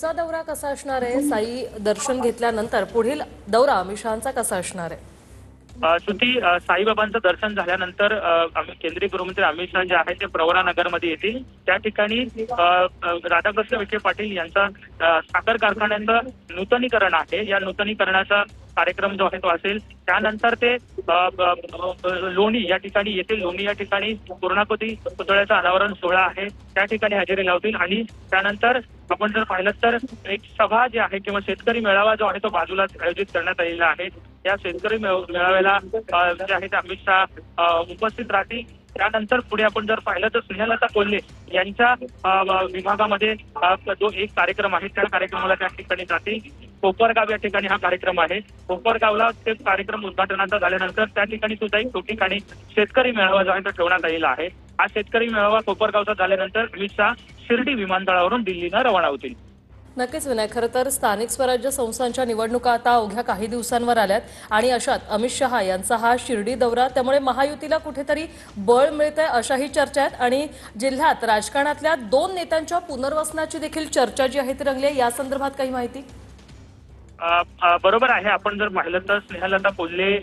चा दौरा कसा असणार आहे? साई दर्शन घेतल्यानंतर पुढील दौरा अमित शहांचा कसा असणार आहे? श्रुती, साईबाबांचं दर्शन झाल्यानंतर केंद्रीय गृहमंत्री अमित शहा जे आहेत ते प्रवरा नगरमध्ये येतील। त्या ठिकाणी राधाकृष्ण विखे पाटील यांचा साखर कारखान्याचं नूतनीकरण आहे। या नूतनीकरणाचा कार्यक्रम जो आहे तो असेल। त्यानंतर ते लोणी या ठिकाणी येतील। लोणी या ठिकाणी पूर्णाकृती पुतळ्याचा अनावरण सोहळा आहे, त्या ठिकाणी हजेरी लावतील। आणि त्यानंतर आपण जर पाहिलं तर एक सभा जी आहे किंवा शेतकरी मेळावा जो आहे तो बाजूला आयोजित करण्यात आलेला आहे। या शेतकरी मेळाव्याला जे आहे ते अमित शहा उपस्थित राहतील। त्यानंतर पुढे आपण जर पाहिलं तर स्नेहलता कोल्हे यांच्या विभागामध्ये जो एक कार्यक्रम आहे त्या कार्यक्रमाला त्या ठिकाणी जातील। कोपरगाव या ठिकाणी हा कार्यक्रम आहे। कोपरगावला ते कार्यक्रम उद्घाटनाचा झाल्यानंतर त्या ठिकाणी सुद्धा एक ठिकाणी शेतकरी मेळावा जो आहे तो ठेवण्यात आलेला आहे। हा शेतकरी मेळावा कोपरगावचा झाल्यानंतर अमित शहा शिर्डी विमानतळावरून दिल्लीला रवाना होतील। नक्कीच विनय, खरं तर स्थानिक स्वराज्य संस्थांच्या निवडणुका आता अवघ्या काही दिवसांवर आल्यात आणि अशात अमित शहा यांचा हा शिर्डी दौरा, त्यामुळे महायुतीला कुठेतरी बळ मिळतंय अशाही चर्चा आहेत। आणि जिल्ह्यात राजकारणातल्या दोन नेत्यांच्या पुनर्वसनाची देखील चर्चा जी आहे ती रंगली आहे। या संदर्भात काही माहिती? बरोबर आहे। आपण जर पाहिलं तर स्नेहलता कोल्हे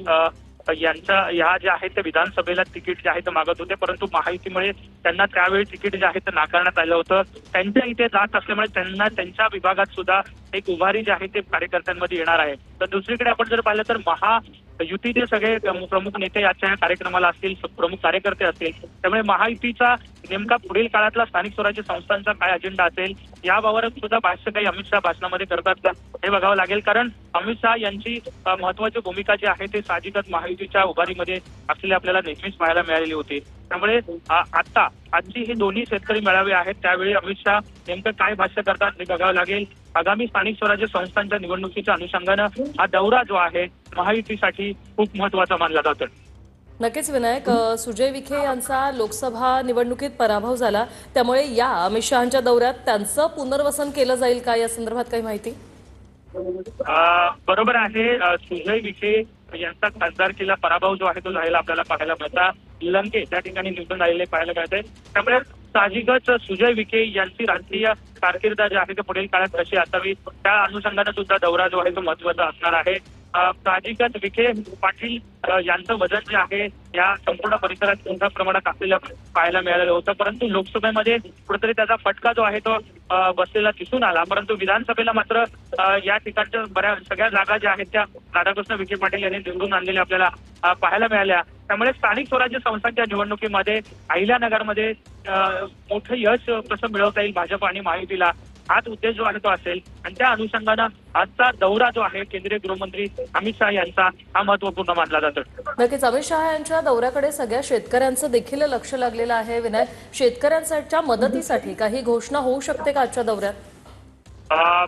यांच्या ह्या ज्या आहेत ते विधानसभेला तिकीट जे आहे ते मागत होते, परंतु महायुतीमुळे त्यांना त्यावेळी तिकीट जे आहे ते नाकारण्यात आलं होतं। त्यांच्या इथे जात असल्यामुळे त्यांना त्यांच्या विभागात सुद्धा एक उभारी जी आहे ते कार्यकर्त्यांमध्ये येणार आहे। तर दुसरीकडे आपण जर पाहिलं तर महायुतीचे सगळे प्रमुख नेते याच्या कार्यक्रमाला असतील, प्रमुख कार्यकर्ते असतील। त्यामुळे महायुतीचा नेमका पुढील काळातला स्थानिक स्वराज्य संस्थांचा काय अजेंडा असेल याबाबत सुद्धा भाष्य काही अमित शहा भाषणामध्ये करतात का हे बघावं लागेल। कारण अमित शहा यांची महत्वाची भूमिका जी आहे ते साहजिकच महायुतीच्या उभारीमध्ये असलेली आपल्याला नेहमीच पाहायला मिळालेली होती। त्यामुळे आता आजची ही दोन्ही शेतकरी मेळावे आहेत, त्यावेळी अमित शहा नेमकं काय भाष्य करतात हे बघावं लागेल। आगामी स्थानिक स्वराज्य संस्थांच्या निवडणुकीच्या अनुषंगानं हा दौरा जो आहे महायुतीसाठी खूप महत्वाचा मानला जातो। नक्कीच विनायक, सुजय विखे यांचा लोकसभा निवडणुकीत पराभव झाला, त्यामुळे या अमित शहांच्या दौऱ्यात त्यांचं पुनर्वसन केलं जाईल का, या संदर्भात काही माहिती? बरोबर आहे। सुजय विखे यांचा खासदारकीला पराभव जो आहे तो झालेला आपल्याला पाहायला मिळता। लंके त्या ठिकाणी निवडून आलेले पाहायला मिळते। त्यामुळे साहजिकच सुजय विखे यांची राजकीय कारकीर्द जी आहे ते पुढील काळात कशी असावी त्या अनुषंगाने सुद्धा दौरा जो आहे तो महत्वाचा असणार आहे। साहजिकच विखे पाटील यांचं वजन जे आहे या संपूर्ण परिसरात मोठ्या प्रमाणात असलेलं पाहायला मिळालेलं होतं, परंतु लोकसभेमध्ये कुठेतरी त्याचा फटका जो आहे तो बसलेला दिसून आला। परंतु विधानसभेला मात्र या ठिकाणच्या सगळ्या जागा ज्या आहेत त्या राधाकृष्ण विखे पाटील यांनी निवडून आणलेल्या आपल्याला पाहायला मिळाल्या। त्यामुळे स्थानिक स्वराज्य संस्थांच्या निवडणुकीमध्ये अहिल्यानगरमध्ये मोठं यश कसं मिळवता येईल भाजप आणि महायुतीला, हाच उद्देश जो आहे तो असेल। आणि त्या अनुषंगानं आजचा दौरा जो आहे केंद्रीय गृहमंत्री अमित शहा यांचा हा महत्वपूर्ण मानला जातो। नक्कीच अमित शहा यांच्या दौऱ्याकडे सगळ्या शेतकऱ्यांचं देखील लक्ष लागलेलं आहे। विनायक, शेतकऱ्यांच्या मदतीसाठी काही घोषणा होऊ शकते का आजच्या दौऱ्यात?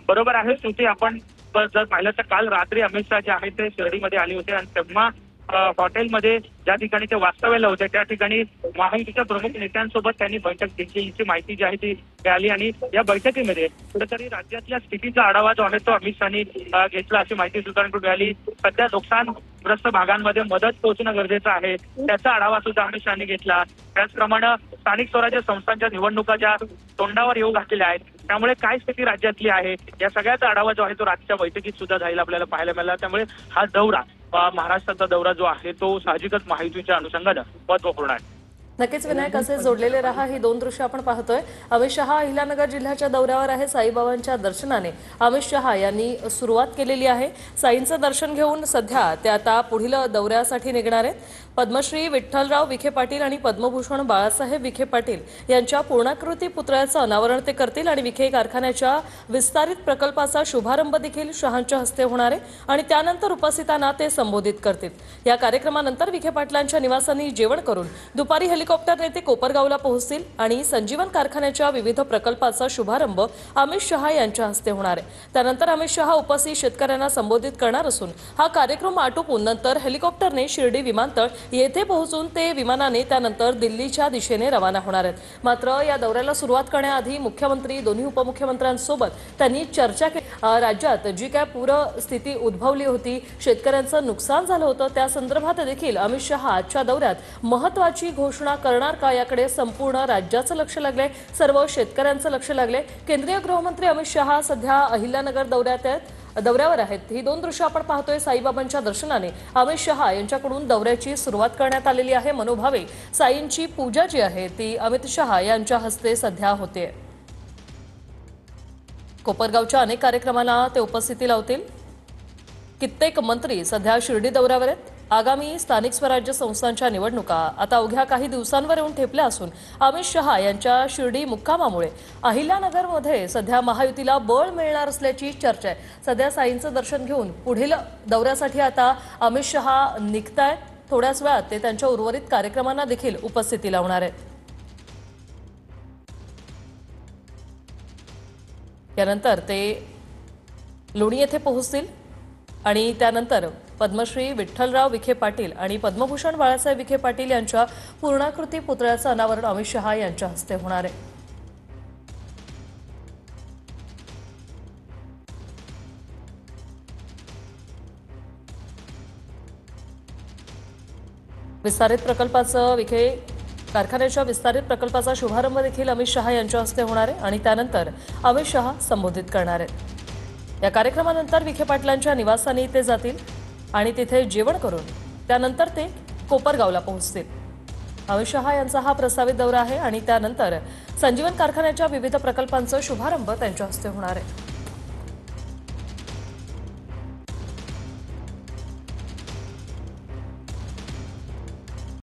बरोबर आहे श्रुती, आपण जर पाहिलं तर काल रात्री अमित शहा जे आहे ते शिर्डीमध्ये आले होते आणि तेव्हा हॉटेलमध्ये ज्या ठिकाणी ते वास्तव्याला होते त्या ठिकाणी महायुतीच्या प्रमुख नेत्यांसोबत त्यांनी बैठक घेतली, याची माहिती जी आहे ती मिळाली। आणि या बैठकीमध्ये कुठेतरी राज्यातल्या स्थितीचा आढावा जो आहे तो अमित शहानी घेतला अशी माहिती सूत्रांकडून मिळाली। सध्या नुकसानग्रस्त भागांमध्ये मदत पोहोचणं गरजेचं आहे त्याचा आढावा सुद्धा अमित शहानी घेतला। त्याचप्रमाणे स्थानिक स्वराज्य संस्थांच्या निवडणुका ज्या तोंडावर येऊ घातलेल्या आहेत त्यामुळे काय स्थिती राज्यातली आहे या सगळ्याचा आढावा जो आहे तो राजच्या बैठकीत सुद्धा जायला आपल्याला पाहायला मिळाला। त्यामुळे हा दौरा महाराष्ट्राचा दौरा जो आहे तो साहजिकच महायुतीच्या अनुषंगानं महत्वपूर्ण आहे। नक्कीच विनायक, असे जोडलेले रहा। ही दोन दृश्य आपण पाहतोय। अमित शहा अहिल्यानगर जिल्ह्याच्या दौऱ्यावर आहे। साईबाबांच्या दर्शनाने अमित शहा यांनी सुरुवात केलेली आहे। साईंचं दर्शन घेऊन सध्या ते आता पुढील दौऱ्यासाठी निघणार आहेत। पद्मश्री विठ्ठलराव विखे पाटील आणि पद्मभूषण बाळासाहेब विखे पाटील यांच्या पूर्णाकृती पुतळ्याचं अनावरण ते करतील आणि विखे कारखान्याच्या विस्तारित प्रकल्पाचा शुभारंभ देखील शहांच्या हस्ते होणार आहे आणि त्यानंतर उपस्थितांना ते संबोधित करतील। या कार्यक्रमानंतर विखे पाटलांच्या निवासांनी जेवण करून दुपारी हेलिकॉप्टरने ते कोपरगावला पोहोचतील आणि संजीवन कारखान्याच्या विविध प्रकल्पाचा शुभारंभ अमित शहा यांच्या हस्ते होणार आहे। त्यानंतर अमित शहा उपस्थित शेतकऱ्यांना संबोधित करणार असून हा कार्यक्रम आटोपून नंतर हेलिकॉप्टरने शिर्डी विमानतळ येथे पोहोचून ते विमानाने त्यानंतर दिल्लीच्या दिशेने रवाना होणार आहेत। मात्र या दौऱ्याला सुरुवात करण्याआधी मुख्यमंत्री दोन्ही उपमुख्यमंत्र्यांसोबत त्यांनी चर्चा केली। राज्यात जी काय पूरस्थिती उद्भवली होती, शेतकऱ्यांचं नुकसान झालं होतं, त्या संदर्भात देखील अमित शहा आजच्या दौऱ्यात महत्त्वाची घोषणा करणार का याकडे संपूर्ण राज्याचं लक्ष लागलंय, सर्व शेतकऱ्यांचं लक्ष लागलंय। केंद्रीय गृहमंत्री अमित शहा सध्या अहिल्यानगर दौऱ्यावर आहेत। ही दोन दृश्य आपण पाहतोय। साईबाबांच्या दर्शनाने अमित शहा यांच्याकडून दौऱ्याची सुरुवात करण्यात आलेली आहे। मनोभावे साईंची पूजा जी आहे ती अमित शहा यांच्या हस्ते सध्या होते। कोपरगावच्या अनेक कार्यक्रमांना ते उपस्थिती लावतील। कित्येक मंत्री सध्या शिर्डी दौऱ्यावर आहेत। आगामी स्थानिक स्वराज्य संस्थांच्या निवडणुका आता अवघ्या काही दिवसांवर येऊन ठेपल्या असून अमित शहा यांच्या शिर्डी मुक्कामामुळे अहिल्यानगरमध्ये सध्या महायुतीला बळ मिळणार असल्याची चर्चा आहे। सध्या साईंचं दर्शन घेऊन पुढील दौऱ्यासाठी आता अमित शहा निघतायत। थोड्याच वेळात ते त्यांच्या उर्वरित कार्यक्रमांना देखील उपस्थिती लावणार आहेत। यानंतर ते लोणी येथे पोहोचतील आणि त्यानंतर पद्मश्री विठ्ठलराव विखे पाटील आणि पद्मभूषण बाळासाहेब विखे पाटील यांच्या पूर्णाकृती पुतळ्याचं अनावरण अमित शहा यांच्या हस्ते होणार आहे। विस्तारित प्रकल्पाचं विखे कारखान्याच्या विस्तारित प्रकल्पाचा शुभारंभ देखील अमित शहा यांच्या हस्ते होणार आहे आणि त्यानंतर अमित शहा संबोधित करणार आहेत। या कार्यक्रमानंतर विखे पाटलांच्या निवासस्थानी ते जातील आणि तिथे जेवण करून त्यानंतर ते कोपरगावला पोहोचतील। अमित शहा यांचा हा प्रस्तावित दौरा आहे आणि त्यानंतर संजीवन कारखान्याच्या विविध प्रकल्पांचा शुभारंभ त्यांच्या हस्ते होणार आहे।